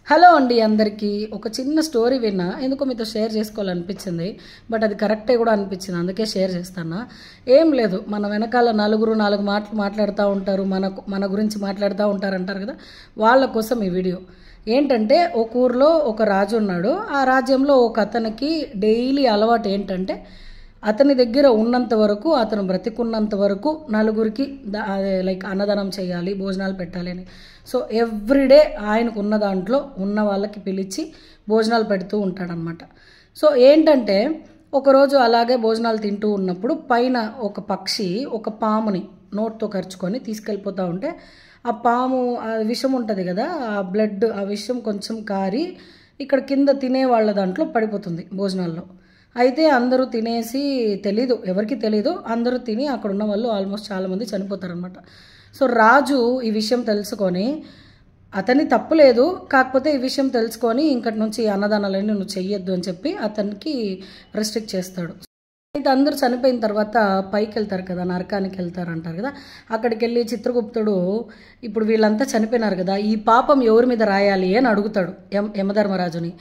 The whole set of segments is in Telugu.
హలో అండి అందరికీ ఒక చిన్న స్టోరీ విన్నా ఎందుకో మీతో షేర్ చేసుకోవాలనిపించింది. బట్ అది కరెక్టే కూడా అనిపించింది, అందుకే షేర్ చేస్తాను. ఏం లేదు, మన వెనకాల నలుగురు నాలుగు మాటలు మాట్లాడుతూ ఉంటారు, మన గురించి మాట్లాడుతూ ఉంటారు అంటారు కదా, వాళ్ళ కోసం ఈ వీడియో. ఏంటంటే ఒక ఊర్లో ఒక రాజు ఉన్నాడు. ఆ రాజ్యంలో ఒక అతనికి డైలీ అలవాటు ఏంటంటే అతని దగ్గర ఉన్నంత వరకు, అతను బ్రతికున్నంత వరకు నలుగురికి లైక్ అన్నదానం చేయాలి, భోజనాలు పెట్టాలి అని. సో ఎవ్రీడే ఆయనకు ఉన్న దాంట్లో ఉన్న వాళ్ళకి పిలిచి భోజనాలు పెడుతూ ఉంటాడనమాట. సో ఏంటంటే ఒకరోజు అలాగే భోజనాలు తింటూ ఉన్నప్పుడు పైన ఒక పక్షి ఒక పాముని నోట్తో ఖర్చుకొని తీసుకెళ్ళిపోతూ ఉంటే ఆ పాము ఆ విషం ఉంటుంది కదా, ఆ బ్లడ్ ఆ విషం కొంచెం కారి ఇక్కడ కింద తినే వాళ్ళ దాంట్లో పడిపోతుంది భోజనాల్లో. అయితే అందరూ తినేసి తెలీదు, ఎవరికి తెలీదు, అందరూ తిని అక్కడ ఉన్న వాళ్ళు ఆల్మోస్ట్ చాలామంది చనిపోతారనమాట. సో రాజు ఈ విషయం తెలుసుకొని, అతని తప్పు లేదు, కాకపోతే ఈ విషయం తెలుసుకొని ఇంకటి నుంచి అన్నదానాలన్నీ నువ్వు చెయ్యొద్దు అని చెప్పి అతనికి రెస్ట్రిక్ట్ చేస్తాడు. అయితే అందరూ చనిపోయిన తర్వాత పైకి వెళ్తారు కదా, నరకానికి వెళ్తారు అంటారు కదా. అక్కడికి వెళ్ళి చిత్రగుప్తుడు ఇప్పుడు వీళ్ళంతా చనిపోయినారు కదా, ఈ పాపం ఎవరి మీద రాయాలి అని అడుగుతాడు యమధర్మరాజుని.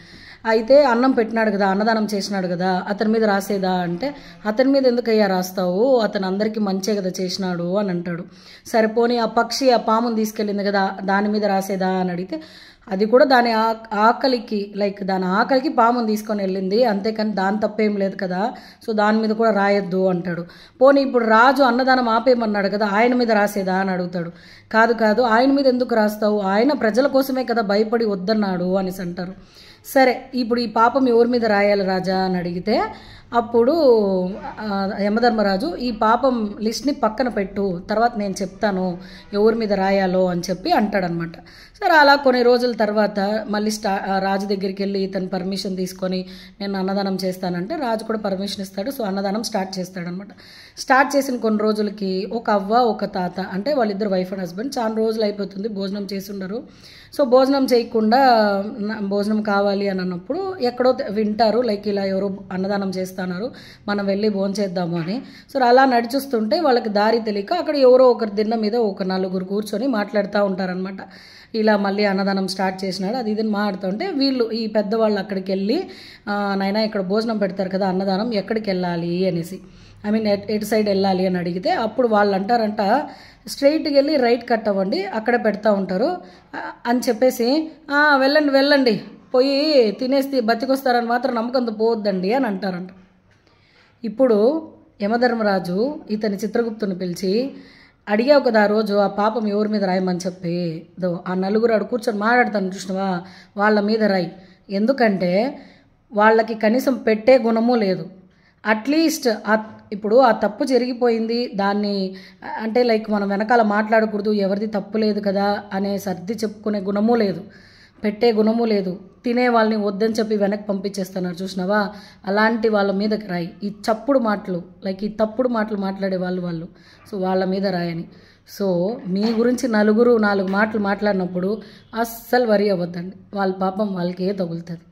అయితే అన్నం పెట్టినాడు కదా, అన్నదానం చేసినాడు కదా, అతని మీద రాసేదా అంటే, అతని మీద ఎందుకయ్యా రాస్తావు, అతను అందరికీ మంచే కదా చేసినాడు అని అంటాడు. సరిపోని ఆ పక్షి ఆ పాముని తీసుకెళ్ళింది కదా, దాని మీద రాసేదా అని అడిగితే, అది కూడా దాని ఆకలికి లైక్ దాని ఆకలికి పాముని తీసుకొని వెళ్ళింది, అంతేకాని దాని తప్పేం లేదు కదా, సో దాని మీద కూడా రాయొద్దు అంటాడు. పోనీ ఇప్పుడు రాజు అన్నదానం ఆపేయమన్నాడు కదా, ఆయన మీద రాసేదా అని అడుగుతాడు. కాదు కాదు, ఆయన మీద ఎందుకు రాస్తావు, ఆయన ప్రజల కోసమే కదా భయపడి వద్దన్నాడు అనేసి అంటారు. సరే ఇప్పుడు ఈ పాపం ఎవరి మీద రాయాలి రాజా అని అడిగితే అప్పుడు యమధర్మరాజు ఈ పాపం లిస్ట్ని పక్కన పెట్టు, తర్వాత నేను చెప్తాను ఎవరి మీద రాయాలో అని చెప్పి అంటాడనమాట. సరే అలా కొన్ని రోజుల తర్వాత మళ్ళీ రాజు దగ్గరికి వెళ్ళి ఇతను పర్మిషన్ తీసుకొని నేను అన్నదానం చేస్తానంటే రాజు కూడా పర్మిషన్ ఇస్తాడు. సో అన్నదానం స్టార్ట్ చేస్తాడనమాట. స్టార్ట్ చేసిన కొన్ని రోజులకి ఒక అవ్వ ఒక తాత అంటే వాళ్ళిద్దరు వైఫ్ అండ్ హస్బెండ్ చాలా రోజులు అయిపోతుంది, భోజనం చేసి ఉండరు. సో భోజనం చేయకుండా భోజనం కావాలి అని అన్నప్పుడు ఎక్కడో వింటారు లైక్ ఇలా ఎవరో అన్నదానం చేస్తున్నారు, మనం వెళ్ళి భోజనం చేద్దాము అని. సో అలా నడిచిస్తుంటే వాళ్ళకి దారి తెలియక అక్కడ ఎవరో ఒకరి దిన్న మీద ఒక నలుగురు కూర్చొని మాట్లాడుతూ ఉంటారనమాట. ఇలా మళ్ళీ అన్నదానం స్టార్ట్ చేసినాడు అది ఇదని మాట్లాడుతుంటే వీళ్ళు ఈ పెద్దవాళ్ళు అక్కడికి వెళ్ళి నాయనా ఇక్కడ భోజనం పెడతారు కదా అన్నదానం, ఎక్కడికి వెళ్ళాలి అనేసి, ఐ మీన్ ఎటు సైడ్ వెళ్ళాలి అని అడిగితే అప్పుడు వాళ్ళు అంటారంట, స్ట్రైట్కి వెళ్ళి రైట్ కట్ అవ్వండి అక్కడే పెడతా ఉంటారు అని చెప్పేసి, వెళ్ళండి వెళ్ళండి పోయి తినేసి బతికొస్తారని మాత్రం నమ్మకంతో పోవద్దండి అని అంటారంట. ఇప్పుడు యమధర్మరాజు ఇతని చిత్రగుప్తుని పిలిచి అడిగావు కదా ఆ రోజు ఆ పాపం ఎవరి మీద రాయమని చెప్పి, ఆ నలుగురు ఆడు కూర్చొని మాట్లాడతాను చూసినవా, వాళ్ళ మీద రాయి, ఎందుకంటే వాళ్ళకి కనీసం పెట్టే గుణము లేదు. అట్లీస్ట్ ఇప్పుడు ఆ తప్పు జరిగిపోయింది, దాన్ని అంటే లైక్ మనం వెనకాల మాట్లాడకూడదు, ఎవరిది తప్పు లేదు కదా అనే సర్ది చెప్పుకునే గుణము లేదు, పెట్టే గుణము లేదు, తినే వాళ్ళని వద్దని చెప్పి వెనక్కి పంపించేస్తున్నారు చూసినావా, అలాంటి వాళ్ళ మీదకి రాయి. ఈ చప్పుడు మాటలు లైక్ ఈ తప్పుడు మాటలు మాట్లాడే వాళ్ళు సో వాళ్ళ మీద రాయని. సో మీ గురించి నలుగురు నాలుగు మాటలు మాట్లాడినప్పుడు అస్సలు వరి అవ్వద్దండి, వాళ్ళ పాపం వాళ్ళకే తగులుతుంది.